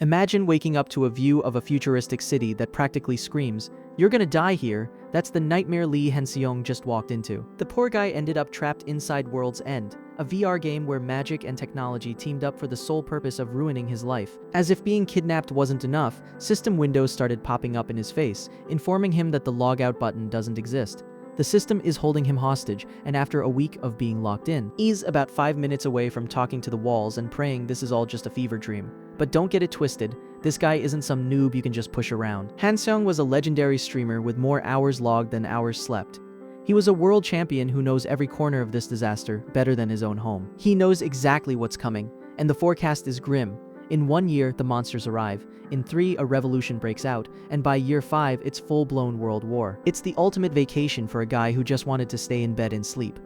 Imagine waking up to a view of a futuristic city that practically screams, "You're gonna die here." That's the nightmare Lee Hanseong just walked into. The poor guy ended up trapped inside World's End, a VR game where magic and technology teamed up for the sole purpose of ruining his life. As if being kidnapped wasn't enough, system windows started popping up in his face, informing him that the logout button doesn't exist. The system is holding him hostage, and after a week of being locked in, he's about 5 minutes away from talking to the walls and praying this is all just a fever dream. But don't get it twisted, this guy isn't some noob you can just push around. Hanseong was a legendary streamer with more hours logged than hours slept. He was a world champion who knows every corner of this disaster better than his own home. He knows exactly what's coming, and the forecast is grim. In 1 year, the monsters arrive. In 3, a revolution breaks out, and by year 5, it's full-blown world war. It's the ultimate vacation for a guy who just wanted to stay in bed and sleep.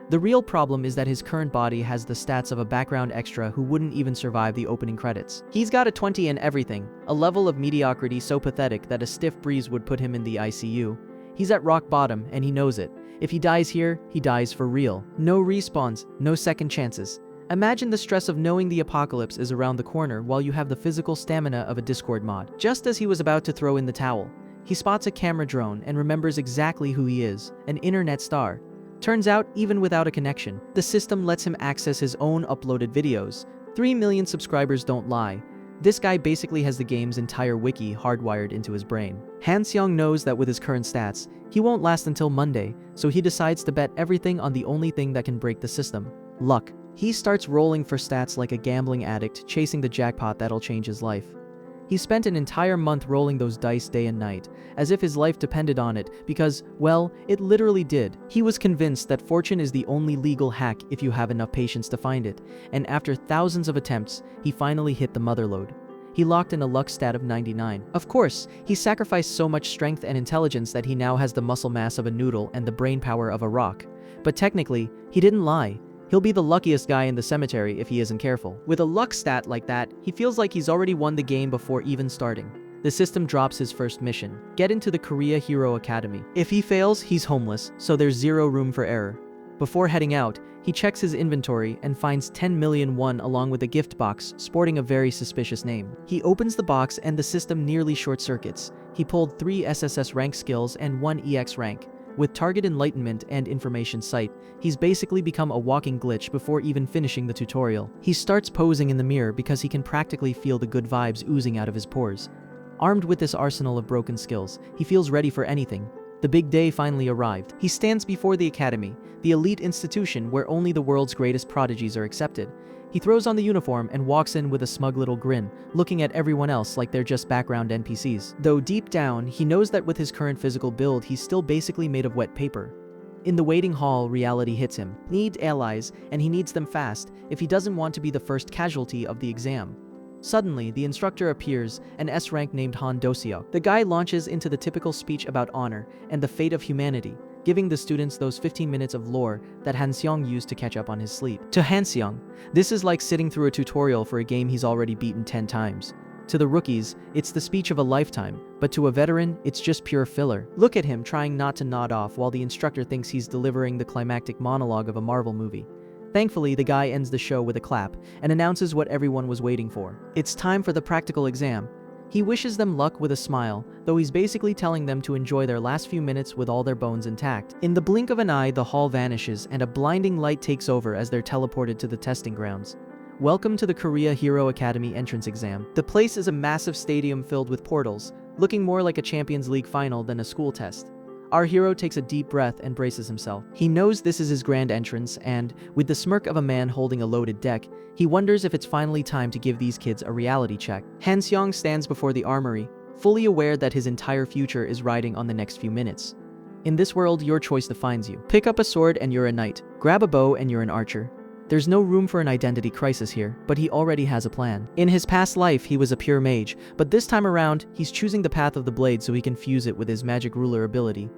The real problem is that his current body has the stats of a background extra who wouldn't even survive the opening credits. He's got a 20 in everything, a level of mediocrity so pathetic that a stiff breeze would put him in the ICU. He's at rock bottom, and he knows it. If he dies here, he dies for real. No respawns, no second chances. Imagine the stress of knowing the apocalypse is around the corner while you have the physical stamina of a Discord mod. Just as he was about to throw in the towel, he spots a camera drone and remembers exactly who he is, an internet star. Turns out, even without a connection, the system lets him access his own uploaded videos. 3 million subscribers don't lie. This guy basically has the game's entire wiki hardwired into his brain. Hanseong knows that with his current stats, he won't last until Monday, so he decides to bet everything on the only thing that can break the system: luck. He starts rolling for stats like a gambling addict chasing the jackpot that'll change his life. He spent an entire month rolling those dice day and night, as if his life depended on it, because, well, it literally did. He was convinced that fortune is the only legal hack if you have enough patience to find it, and after thousands of attempts, he finally hit the motherlode. He locked in a luck stat of 99. Of course, he sacrificed so much strength and intelligence that he now has the muscle mass of a noodle and the brain power of a rock. But technically, he didn't lie. He'll be the luckiest guy in the cemetery if he isn't careful. With a luck stat like that, he feels like he's already won the game before even starting. The system drops his first mission: get into the Korea Hero Academy. If he fails, he's homeless, so there's zero room for error. Before heading out, he checks his inventory and finds 10 million won along with a gift box sporting a very suspicious name. He opens the box and the system nearly short-circuits. He pulled 3 SSS-rank skills and 1 EX rank. With target enlightenment and information sight, he's basically become a walking glitch before even finishing the tutorial. He starts posing in the mirror because he can practically feel the good vibes oozing out of his pores. Armed with this arsenal of broken skills, he feels ready for anything. The big day finally arrived. He stands before the academy, the elite institution where only the world's greatest prodigies are accepted. He throws on the uniform and walks in with a smug little grin, looking at everyone else like they're just background NPCs. Though deep down, he knows that with his current physical build, he's still basically made of wet paper. In the waiting hall, reality hits him. Need allies, and he needs them fast if he doesn't want to be the first casualty of the exam. Suddenly, the instructor appears, an S-rank named Han Do-seok. The guy launches into the typical speech about honor and the fate of humanity, giving the students those 15 minutes of lore that Hanseong used to catch up on his sleep. To Hanseong, this is like sitting through a tutorial for a game he's already beaten 10 times. To the rookies, it's the speech of a lifetime, but to a veteran, it's just pure filler. Look at him trying not to nod off while the instructor thinks he's delivering the climactic monologue of a Marvel movie. Thankfully, the guy ends the show with a clap and announces what everyone was waiting for. It's time for the practical exam. He wishes them luck with a smile, though he's basically telling them to enjoy their last few minutes with all their bones intact. In the blink of an eye, the hall vanishes and a blinding light takes over as they're teleported to the testing grounds. Welcome to the Korea Hero Academy entrance exam. The place is a massive stadium filled with portals, looking more like a Champions League final than a school test. Our hero takes a deep breath and braces himself. He knows this is his grand entrance and, with the smirk of a man holding a loaded deck, he wonders if it's finally time to give these kids a reality check. Hanseong stands before the armory, fully aware that his entire future is riding on the next few minutes. In this world, your choice defines you. Pick up a sword and you're a knight. Grab a bow and you're an archer. There's no room for an identity crisis here, but he already has a plan. In his past life, he was a pure mage, but this time around, he's choosing the path of the blade so he can fuse it with his magic ruler ability.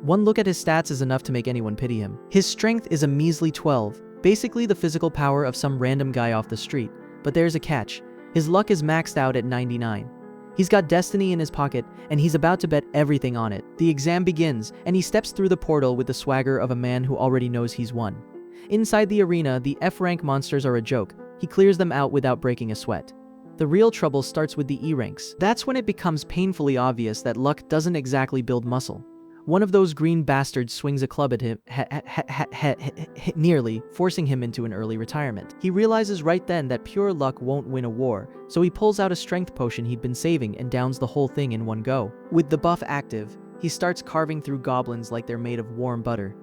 One look at his stats is enough to make anyone pity him. His strength is a measly 12, basically the physical power of some random guy off the street. But there's a catch. His luck is maxed out at 99. He's got destiny in his pocket, and he's about to bet everything on it. The exam begins, and he steps through the portal with the swagger of a man who already knows he's won. Inside the arena, the F-rank monsters are a joke. He clears them out without breaking a sweat. The real trouble starts with the E ranks. That's when it becomes painfully obvious that luck doesn't exactly build muscle. One of those green bastards swings a club at him, nearly forcing him into an early retirement. He realizes right then that pure luck won't win a war, so he pulls out a strength potion he'd been saving and downs the whole thing in one go. With the buff active, he starts carving through goblins like they're made of warm butter.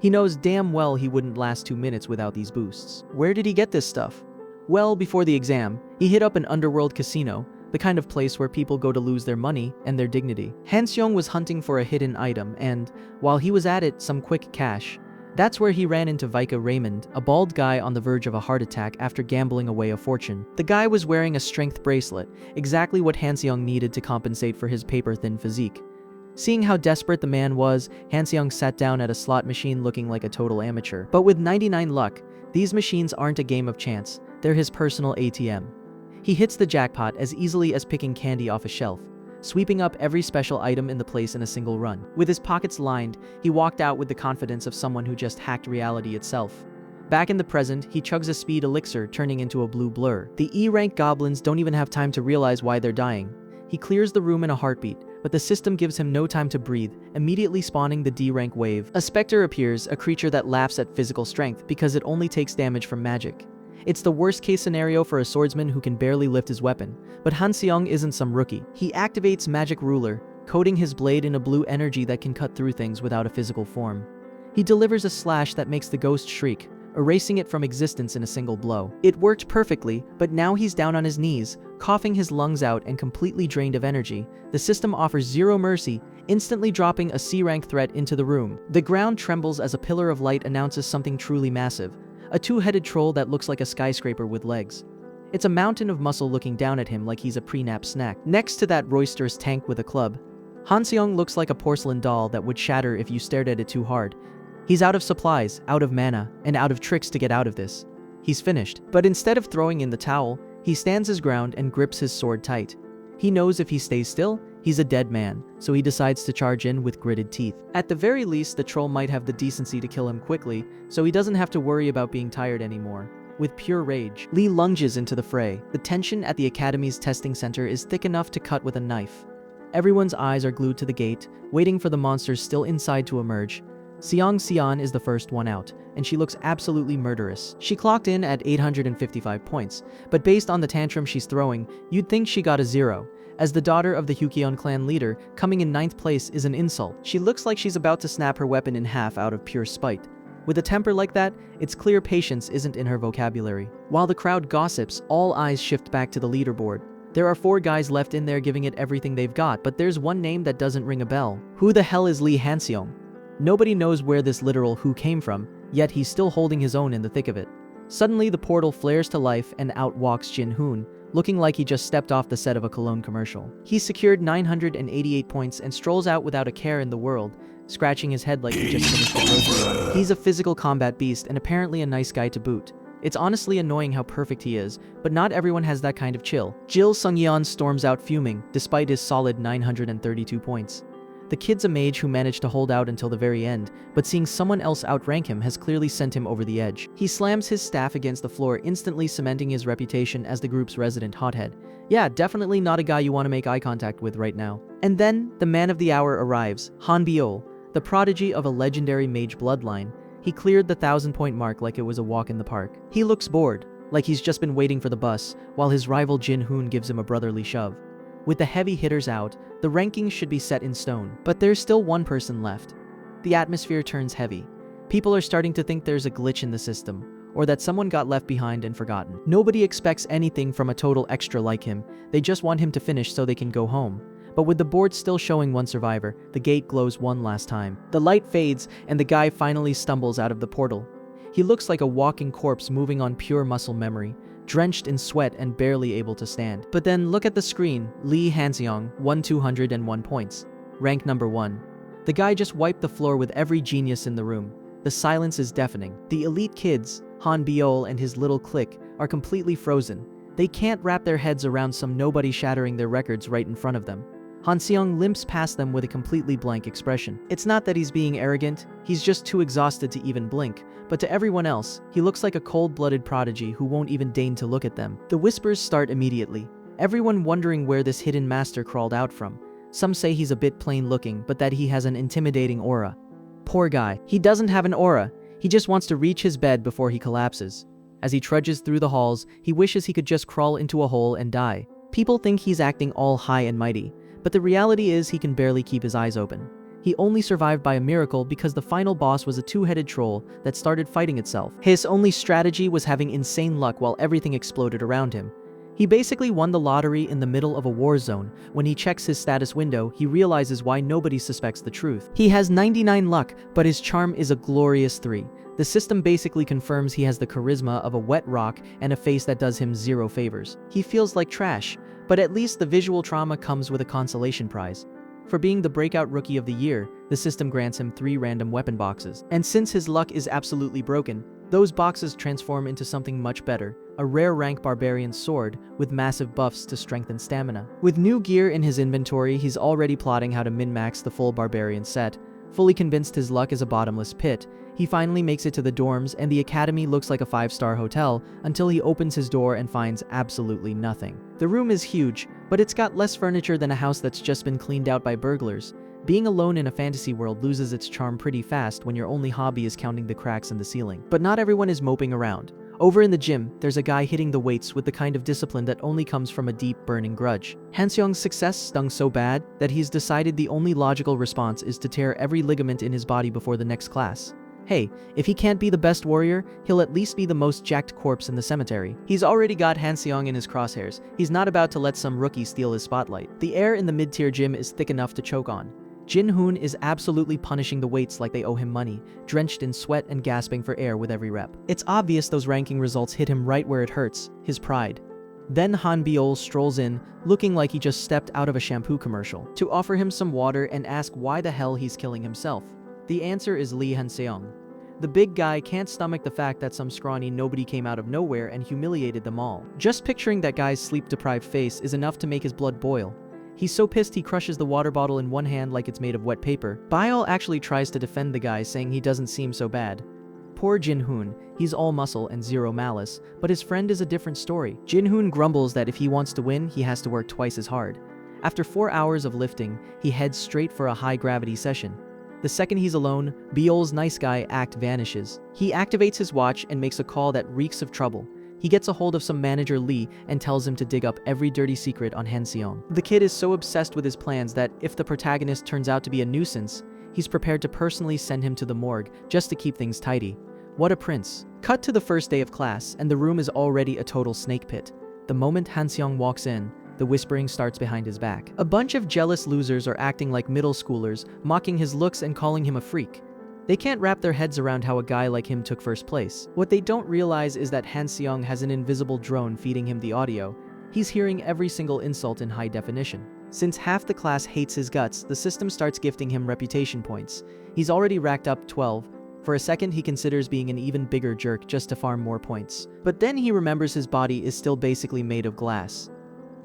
He knows damn well he wouldn't last 2 minutes without these boosts. Where did he get this stuff? Well, before the exam, he hit up an underworld casino, the kind of place where people go to lose their money and their dignity. Hanseong was hunting for a hidden item and, while he was at it, some quick cash. That's where he ran into Vika Raymond, a bald guy on the verge of a heart attack after gambling away a fortune. The guy was wearing a strength bracelet, exactly what Hanseong needed to compensate for his paper-thin physique. Seeing how desperate the man was, Hanseong sat down at a slot machine looking like a total amateur. But with 99 luck, these machines aren't a game of chance, they're his personal ATM. He hits the jackpot as easily as picking candy off a shelf, sweeping up every special item in the place in a single run. With his pockets lined, he walked out with the confidence of someone who just hacked reality itself. Back in the present, he chugs a speed elixir, turning into a blue blur. The E-rank goblins don't even have time to realize why they're dying. He clears the room in a heartbeat, but the system gives him no time to breathe, immediately spawning the D-rank wave. A specter appears, a creature that laughs at physical strength because it only takes damage from magic. It's the worst-case scenario for a swordsman who can barely lift his weapon, but Hanseong isn't some rookie. He activates Magic Ruler, coating his blade in a blue energy that can cut through things without a physical form. He delivers a slash that makes the ghost shriek, erasing it from existence in a single blow. It worked perfectly, but now he's down on his knees, coughing his lungs out and completely drained of energy. The system offers zero mercy, instantly dropping a C-rank threat into the room. The ground trembles as a pillar of light announces something truly massive. A two-headed troll that looks like a skyscraper with legs. It's a mountain of muscle looking down at him like he's a pre-nap snack. Next to that roisterous tank with a club, Hanseong looks like a porcelain doll that would shatter if you stared at it too hard. He's out of supplies, out of mana, and out of tricks to get out of this. He's finished. But instead of throwing in the towel, he stands his ground and grips his sword tight. He knows if he stays still, he's a dead man, so he decides to charge in with gritted teeth. At the very least, the troll might have the decency to kill him quickly, so he doesn't have to worry about being tired anymore. With pure rage, Lee lunges into the fray. The tension at the Academy's testing center is thick enough to cut with a knife. Everyone's eyes are glued to the gate, waiting for the monsters still inside to emerge. Xian is the first one out, and she looks absolutely murderous. She clocked in at 855 points, but based on the tantrum she's throwing, you'd think she got a 0. As the daughter of the Hukyeon clan leader, coming in 9th place is an insult. She looks like she's about to snap her weapon in half out of pure spite. With a temper like that, it's clear patience isn't in her vocabulary. While the crowd gossips, all eyes shift back to the leaderboard. There are 4 guys left in there giving it everything they've got, but there's one name that doesn't ring a bell. Who the hell is Lee Hanseong? Nobody knows where this literal who came from, yet he's still holding his own in the thick of it. Suddenly the portal flares to life and out walks Jin Hoon, looking like he just stepped off the set of a cologne commercial. He's secured 988 points and strolls out without a care in the world, scratching his head like he just finished a grocery run. He's a physical combat beast and apparently a nice guy to boot. It's honestly annoying how perfect he is, but not everyone has that kind of chill. Jil Sungyeon storms out fuming, despite his solid 932 points. The kid's a mage who managed to hold out until the very end, but seeing someone else outrank him has clearly sent him over the edge. He slams his staff against the floor, instantly cementing his reputation as the group's resident hothead. Yeah, definitely not a guy you want to make eye contact with right now. And then, the man of the hour arrives, Han Biol, the prodigy of a legendary mage bloodline. He cleared the 1,000-point mark like it was a walk in the park. He looks bored, like he's just been waiting for the bus, while his rival Jin Hoon gives him a brotherly shove. With the heavy hitters out, the rankings should be set in stone. But there's still one person left. The atmosphere turns heavy. People are starting to think there's a glitch in the system, or that someone got left behind and forgotten. Nobody expects anything from a total extra like him. They just want him to finish so they can go home. But with the board still showing one survivor, the gate glows one last time. The light fades, and the guy finally stumbles out of the portal. He looks like a walking corpse moving on pure muscle memory, drenched in sweat and barely able to stand. But then look at the screen. Lee Hanseong won 201 points. Rank number 1. The guy just wiped the floor with every genius in the room. The silence is deafening. The elite kids, Han Biol and his little clique, are completely frozen. They can't wrap their heads around some nobody shattering their records right in front of them. Hanseong limps past them with a completely blank expression. It's not that he's being arrogant, he's just too exhausted to even blink, but to everyone else, he looks like a cold-blooded prodigy who won't even deign to look at them. The whispers start immediately. Everyone wondering where this hidden master crawled out from. Some say he's a bit plain looking, but that he has an intimidating aura. Poor guy. He doesn't have an aura. He just wants to reach his bed before he collapses. As he trudges through the halls, he wishes he could just crawl into a hole and die. People think he's acting all high and mighty, but the reality is he can barely keep his eyes open. He only survived by a miracle because the final boss was a two-headed troll that started fighting itself. His only strategy was having insane luck while everything exploded around him. He basically won the lottery in the middle of a war zone. When he checks his status window, he realizes why nobody suspects the truth. He has 99 luck, but his charm is a glorious 3. The system basically confirms he has the charisma of a wet rock and a face that does him 0 favors. He feels like trash, but at least the visual trauma comes with a consolation prize. For being the breakout rookie of the year, the system grants him 3 random weapon boxes. And since his luck is absolutely broken, those boxes transform into something much better, a rare rank barbarian sword with massive buffs to strength and stamina. With new gear in his inventory, he's already plotting how to min-max the full barbarian set. Fully convinced his luck is a bottomless pit, he finally makes it to the dorms, and the academy looks like a 5-star hotel until he opens his door and finds absolutely nothing. The room is huge, but it's got less furniture than a house that's just been cleaned out by burglars. Being alone in a fantasy world loses its charm pretty fast when your only hobby is counting the cracks in the ceiling. But not everyone is moping around. Over in the gym, there's a guy hitting the weights with the kind of discipline that only comes from a deep, burning grudge. Hanseong's success stung so bad that he's decided the only logical response is to tear every ligament in his body before the next class. Hey, if he can't be the best warrior, he'll at least be the most jacked corpse in the cemetery. He's already got Hanseong in his crosshairs. He's not about to let some rookie steal his spotlight. The air in the mid-tier gym is thick enough to choke on. Jin-hoon is absolutely punishing the weights like they owe him money, drenched in sweat and gasping for air with every rep. It's obvious those ranking results hit him right where it hurts, his pride. Then Han Biol strolls in, looking like he just stepped out of a shampoo commercial, to offer him some water and ask why the hell he's killing himself. The answer is Lee Hanseong. The big guy can't stomach the fact that some scrawny nobody came out of nowhere and humiliated them all. Just picturing that guy's sleep-deprived face is enough to make his blood boil. He's so pissed he crushes the water bottle in one hand like it's made of wet paper. Biol actually tries to defend the guy, saying he doesn't seem so bad. Poor Jin-hoon, he's all muscle and 0 malice, but his friend is a different story. Jin-hoon grumbles that if he wants to win, he has to work twice as hard. After 4 hours of lifting, he heads straight for a high-gravity session. The second he's alone, Biol's nice guy act vanishes. He activates his watch and makes a call that reeks of trouble. He gets a hold of some manager Lee and tells him to dig up every dirty secret on Hanseong. The kid is so obsessed with his plans that if the protagonist turns out to be a nuisance, he's prepared to personally send him to the morgue just to keep things tidy. What a prince. Cut to the first day of class, and the room is already a total snake pit. The moment Hanseong walks in, the whispering starts behind his back. A bunch of jealous losers are acting like middle schoolers, mocking his looks and calling him a freak. They can't wrap their heads around how a guy like him took first place. What they don't realize is that Hanseong has an invisible drone feeding him the audio. He's hearing every single insult in high definition. Since half the class hates his guts, the system starts gifting him reputation points. He's already racked up 12. For a second, he considers being an even bigger jerk just to farm more points. But then he remembers his body is still basically made of glass.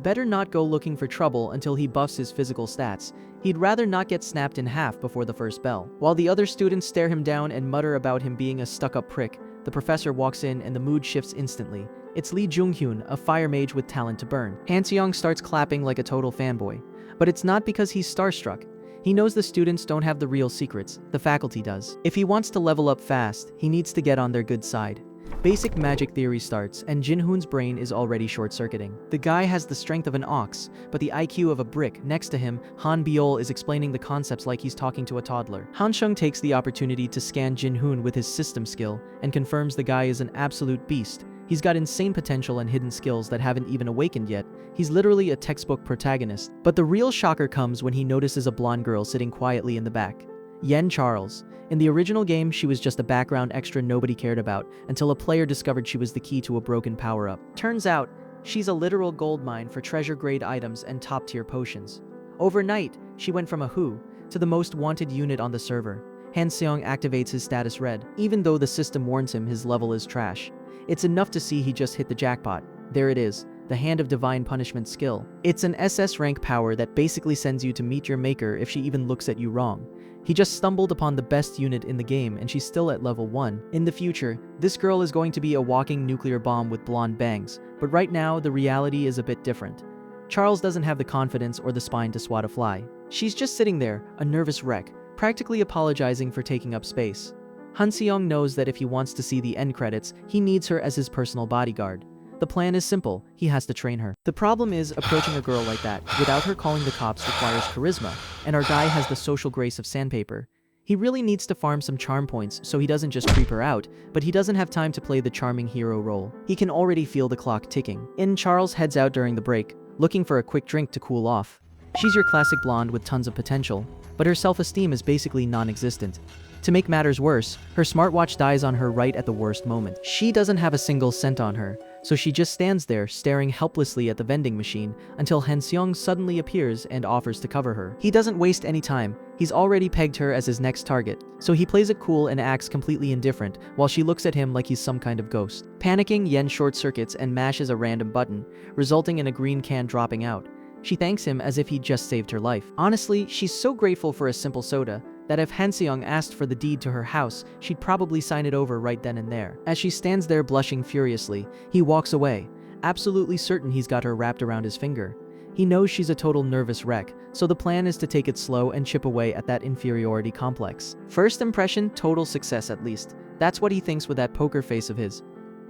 Better not go looking for trouble until he buffs his physical stats. He'd rather not get snapped in half before the first bell. While the other students stare him down and mutter about him being a stuck-up prick, the professor walks in and the mood shifts instantly. It's Lee Jung-hyun, a fire mage with talent to burn. Hanseong starts clapping like a total fanboy. But it's not because he's starstruck. He knows the students don't have the real secrets, the faculty does. If he wants to level up fast, he needs to get on their good side. Basic magic theory starts, and Jin-hoon's brain is already short-circuiting. The guy has the strength of an ox, but the IQ of a brick. Next to him, Han Biol is explaining the concepts like he's talking to a toddler. Hanseong takes the opportunity to scan Jin-hoon with his system skill, and confirms the guy is an absolute beast. He's got insane potential and hidden skills that haven't even awakened yet. He's literally a textbook protagonist. But the real shocker comes when he notices a blonde girl sitting quietly in the back. Yen Charles. In the original game, she was just a background extra nobody cared about, until a player discovered she was the key to a broken power-up. Turns out, she's a literal goldmine for treasure-grade items and top-tier potions. Overnight, she went from a who to the most wanted unit on the server. Hanseong activates his status red, even though the system warns him his level is trash. It's enough to see he just hit the jackpot. There it is, the Hand of Divine Punishment skill. It's an SS-rank power that basically sends you to meet your maker if she even looks at you wrong. He just stumbled upon the best unit in the game and she's still at level 1. In the future, this girl is going to be a walking nuclear bomb with blonde bangs, but right now the reality is a bit different. Charles doesn't have the confidence or the spine to swat a fly. She's just sitting there, a nervous wreck, practically apologizing for taking up space. Hanseong knows that if he wants to see the end credits, he needs her as his personal bodyguard. The plan is simple, he has to train her. The problem is, approaching a girl like that, without her calling the cops, requires charisma, and our guy has the social grace of sandpaper. He really needs to farm some charm points so he doesn't just creep her out, but he doesn't have time to play the charming hero role. He can already feel the clock ticking. Charles heads out during the break, looking for a quick drink to cool off. She's your classic blonde with tons of potential, but her self-esteem is basically non-existent. To make matters worse, her smartwatch dies on her right at the worst moment. She doesn't have a single cent on her, so she just stands there staring helplessly at the vending machine until Hanseong suddenly appears and offers to cover her. He doesn't waste any time, he's already pegged her as his next target, so he plays it cool and acts completely indifferent while she looks at him like he's some kind of ghost. Panicking, Yen short-circuits and mashes a random button, resulting in a green can dropping out. She thanks him as if he'd just saved her life. Honestly, she's so grateful for a simple soda that if Hanseong asked for the deed to her house, she'd probably sign it over right then and there. As she stands there blushing furiously, he walks away, absolutely certain he's got her wrapped around his finger. He knows she's a total nervous wreck, so the plan is to take it slow and chip away at that inferiority complex. First impression, total success at least. That's what he thinks with that poker face of his.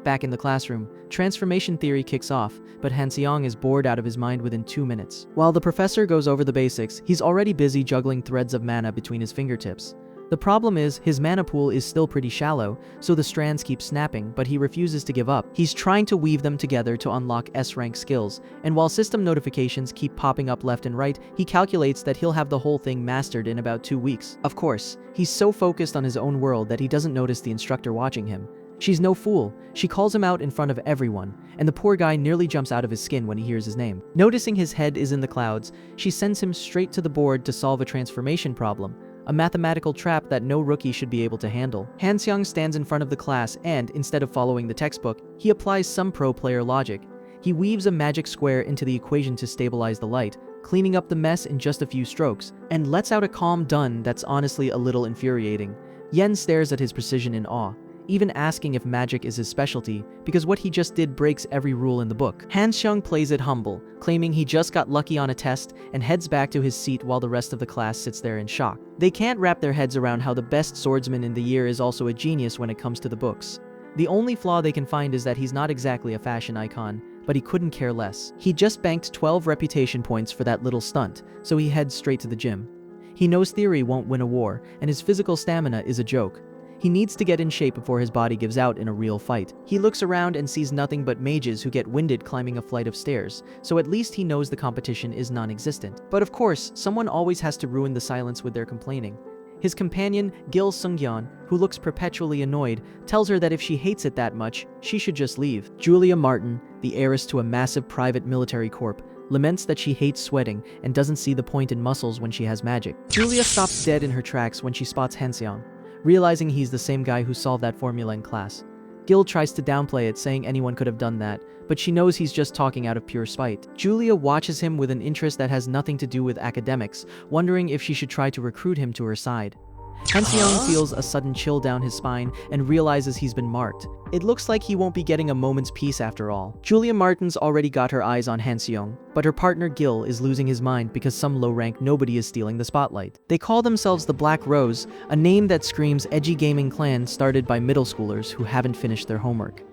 Back in the classroom, transformation theory kicks off, but Hanseong is bored out of his mind within 2 minutes. While the professor goes over the basics, he's already busy juggling threads of mana between his fingertips. The problem is, his mana pool is still pretty shallow, so the strands keep snapping, but he refuses to give up. He's trying to weave them together to unlock S-rank skills, and while system notifications keep popping up left and right, he calculates that he'll have the whole thing mastered in about 2 weeks. Of course, he's so focused on his own world that he doesn't notice the instructor watching him. She's no fool. She calls him out in front of everyone, and the poor guy nearly jumps out of his skin when he hears his name. Noticing his head is in the clouds, she sends him straight to the board to solve a transformation problem, a mathematical trap that no rookie should be able to handle. Hanseong stands in front of the class and, instead of following the textbook, he applies some pro-player logic. He weaves a magic square into the equation to stabilize the light, cleaning up the mess in just a few strokes, and lets out a calm done that's honestly a little infuriating. Yen stares at his precision in awe, even asking if magic is his specialty, because what he just did breaks every rule in the book. Hanseong plays it humble, claiming he just got lucky on a test, and heads back to his seat while the rest of the class sits there in shock. They can't wrap their heads around how the best swordsman in the year is also a genius when it comes to the books. The only flaw they can find is that he's not exactly a fashion icon, but he couldn't care less. He just banked 12 reputation points for that little stunt, so he heads straight to the gym. He knows theory won't win a war, and his physical stamina is a joke. He needs to get in shape before his body gives out in a real fight. He looks around and sees nothing but mages who get winded climbing a flight of stairs, so at least he knows the competition is non-existent. But of course, someone always has to ruin the silence with their complaining. His companion, Gil Seungyeon, who looks perpetually annoyed, tells her that if she hates it that much, she should just leave. Julia Martin, the heiress to a massive private military corps, laments that she hates sweating and doesn't see the point in muscles when she has magic. Julia stops dead in her tracks when she spots Hanseong, realizing he's the same guy who solved that formula in class. Gil tries to downplay it, saying anyone could have done that, but she knows he's just talking out of pure spite. Julia watches him with an interest that has nothing to do with academics, wondering if she should try to recruit him to her side. Hanseong feels a sudden chill down his spine and realizes he's been marked. It looks like he won't be getting a moment's peace after all. Julia Martin's already got her eyes on Hanseong, but her partner Gil is losing his mind because some low-rank nobody is stealing the spotlight. They call themselves the Black Rose, a name that screams edgy gaming clan started by middle schoolers who haven't finished their homework.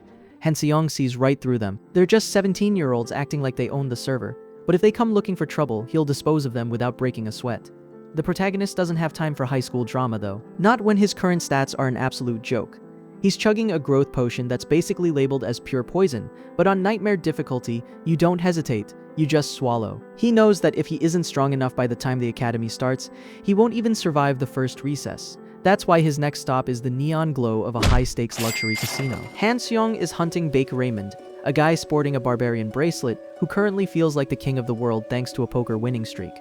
Hanseong sees right through them. They're just 17-year-olds acting like they own the server, but if they come looking for trouble, he'll dispose of them without breaking a sweat. The protagonist doesn't have time for high school drama though. Not when his current stats are an absolute joke. He's chugging a growth potion that's basically labeled as pure poison, but on nightmare difficulty, you don't hesitate, you just swallow. He knows that if he isn't strong enough by the time the academy starts, he won't even survive the first recess. That's why his next stop is the neon glow of a high-stakes luxury casino. Hanseong is hunting Baker Raymond, a guy sporting a barbarian bracelet who currently feels like the king of the world thanks to a poker winning streak.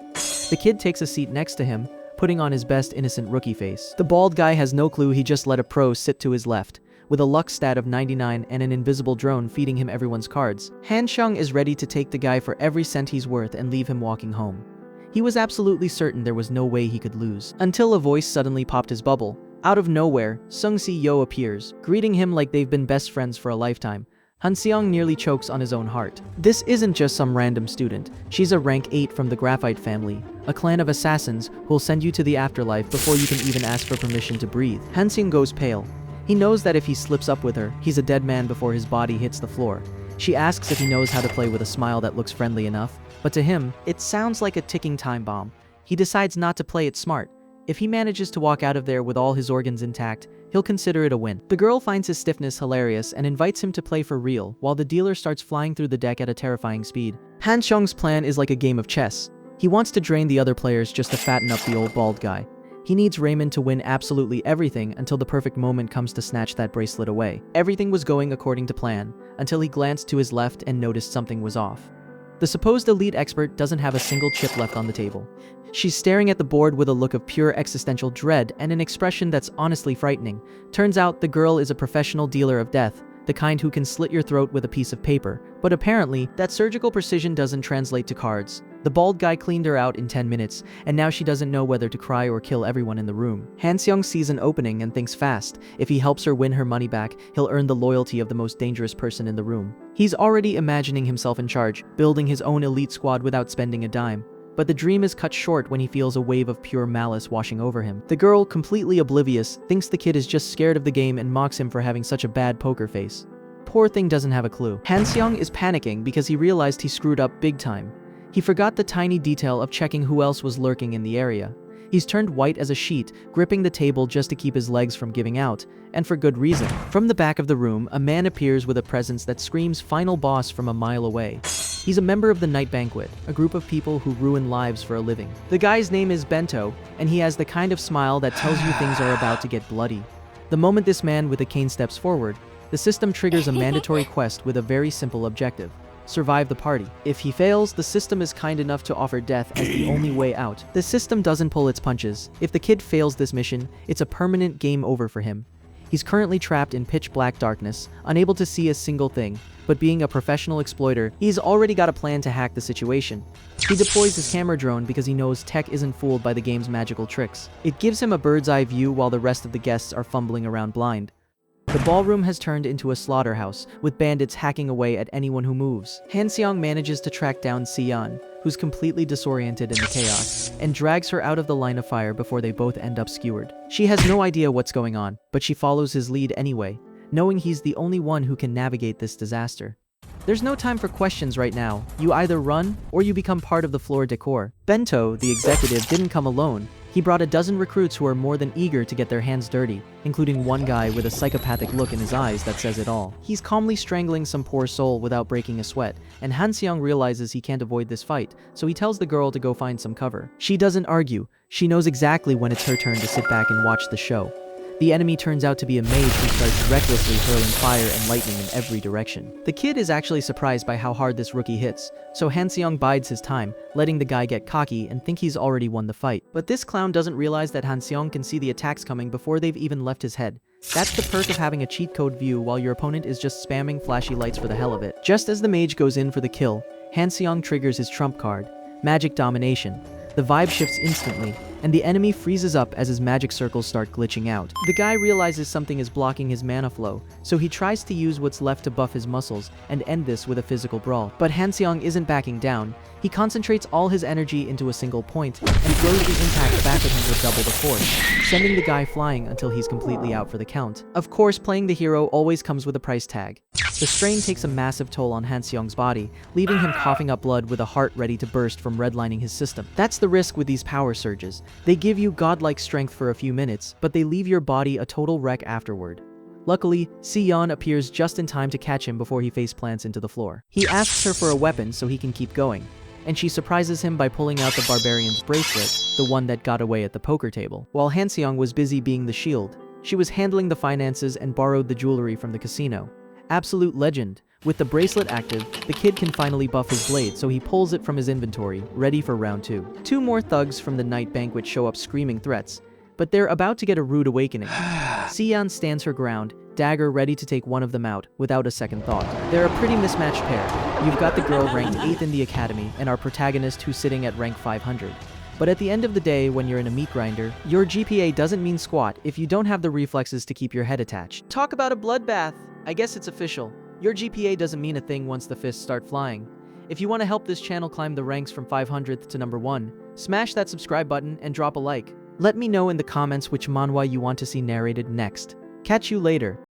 The kid takes a seat next to him, putting on his best innocent rookie face. The bald guy has no clue he just let a pro sit to his left, with a luck stat of 99 and an invisible drone feeding him everyone's cards. Hanseong is ready to take the guy for every cent he's worth and leave him walking home. He was absolutely certain there was no way he could lose, until a voice suddenly popped his bubble. Out of nowhere, Sung Si-yo appears, greeting him like they've been best friends for a lifetime. Hanseong nearly chokes on his own heart. This isn't just some random student. She's a rank 8 from the Graphite family, a clan of assassins who'll send you to the afterlife before you can even ask for permission to breathe. Hanseong goes pale. He knows that if he slips up with her, he's a dead man before his body hits the floor. She asks if he knows how to play with a smile that looks friendly enough, but to him, it sounds like a ticking time bomb. He decides not to play it smart. If he manages to walk out of there with all his organs intact, he'll consider it a win. The girl finds his stiffness hilarious and invites him to play for real, while the dealer starts flying through the deck at a terrifying speed. Hanseong's plan is like a game of chess. He wants to drain the other players just to fatten up the old bald guy. He needs Raymond to win absolutely everything until the perfect moment comes to snatch that bracelet away. Everything was going according to plan, until he glanced to his left and noticed something was off. The supposed elite expert doesn't have a single chip left on the table. She's staring at the board with a look of pure existential dread and an expression that's honestly frightening. Turns out the girl is a professional dealer of death, the kind who can slit your throat with a piece of paper. But apparently, that surgical precision doesn't translate to cards. The bald guy cleaned her out in 10 minutes, and now she doesn't know whether to cry or kill everyone in the room. Hanseong sees an opening and thinks fast. If he helps her win her money back, he'll earn the loyalty of the most dangerous person in the room. He's already imagining himself in charge, building his own elite squad without spending a dime. But the dream is cut short when he feels a wave of pure malice washing over him. The girl, completely oblivious, thinks the kid is just scared of the game and mocks him for having such a bad poker face. Poor thing doesn't have a clue. Hanseong is panicking because he realized he screwed up big time. He forgot the tiny detail of checking who else was lurking in the area. He's turned white as a sheet, gripping the table just to keep his legs from giving out, and for good reason. From the back of the room, a man appears with a presence that screams final boss from a mile away. He's a member of the Night Banquet, a group of people who ruin lives for a living. The guy's name is Bento, and he has the kind of smile that tells you things are about to get bloody. The moment this man with a cane steps forward, the system triggers a mandatory quest with a very simple objective: survive the party. If he fails, the system is kind enough to offer death as the only way out. The system doesn't pull its punches. If the kid fails this mission, it's a permanent game over for him. He's currently trapped in pitch black darkness, unable to see a single thing, but being a professional exploiter, he's already got a plan to hack the situation. He deploys his camera drone because he knows tech isn't fooled by the game's magical tricks. It gives him a bird's eye view while the rest of the guests are fumbling around blind. The ballroom has turned into a slaughterhouse, with bandits hacking away at anyone who moves. Hanseong manages to track down Sian, who's completely disoriented in the chaos, and drags her out of the line of fire before they both end up skewered. She has no idea what's going on, but she follows his lead anyway, knowing he's the only one who can navigate this disaster. There's no time for questions right now. You either run, or you become part of the floor decor. Bento, the executive, didn't come alone. He brought a dozen recruits who are more than eager to get their hands dirty, including one guy with a psychopathic look in his eyes that says it all. He's calmly strangling some poor soul without breaking a sweat, and Hanseong realizes he can't avoid this fight, so he tells the girl to go find some cover. She doesn't argue. She knows exactly when it's her turn to sit back and watch the show. The enemy turns out to be a mage who starts recklessly hurling fire and lightning in every direction. The kid is actually surprised by how hard this rookie hits, so Hanseong bides his time, letting the guy get cocky and think he's already won the fight. But this clown doesn't realize that Hanseong can see the attacks coming before they've even left his head. That's the perk of having a cheat code view while your opponent is just spamming flashy lights for the hell of it. Just as the mage goes in for the kill, Hanseong triggers his trump card, Magic Domination. The vibe shifts instantly, and the enemy freezes up as his magic circles start glitching out. The guy realizes something is blocking his mana flow, so he tries to use what's left to buff his muscles and end this with a physical brawl. But Hanseong isn't backing down. He concentrates all his energy into a single point and throws the impact back at him with double the force, sending the guy flying until he's completely out for the count. Of course, playing the hero always comes with a price tag. The strain takes a massive toll on Hanseong's body, leaving him coughing up blood with a heart ready to burst from redlining his system. That's the risk with these power surges. They give you godlike strength for a few minutes, but they leave your body a total wreck afterward. Luckily, Si-yeon appears just in time to catch him before he face plants into the floor. He asks her for a weapon so he can keep going, and she surprises him by pulling out the barbarian's bracelet, the one that got away at the poker table. While Hanseong was busy being the shield, she was handling the finances and borrowed the jewelry from the casino. Absolute legend. With the bracelet active, the kid can finally buff his blade, so he pulls it from his inventory, ready for round 2. Two more thugs from the Night Banquet show up screaming threats, but they're about to get a rude awakening. Si-yeon stands her ground, dagger ready to take one of them out, without a second thought. They're a pretty mismatched pair. You've got the girl ranked 8th in the academy, and our protagonist who's sitting at rank 500. But at the end of the day, when you're in a meat grinder, your GPA doesn't mean squat if you don't have the reflexes to keep your head attached. Talk about a bloodbath! I guess it's official. Your GPA doesn't mean a thing once the fists start flying. If you want to help this channel climb the ranks from 500th to number 1, smash that subscribe button and drop a like. Let me know in the comments which manhwa you want to see narrated next. Catch you later.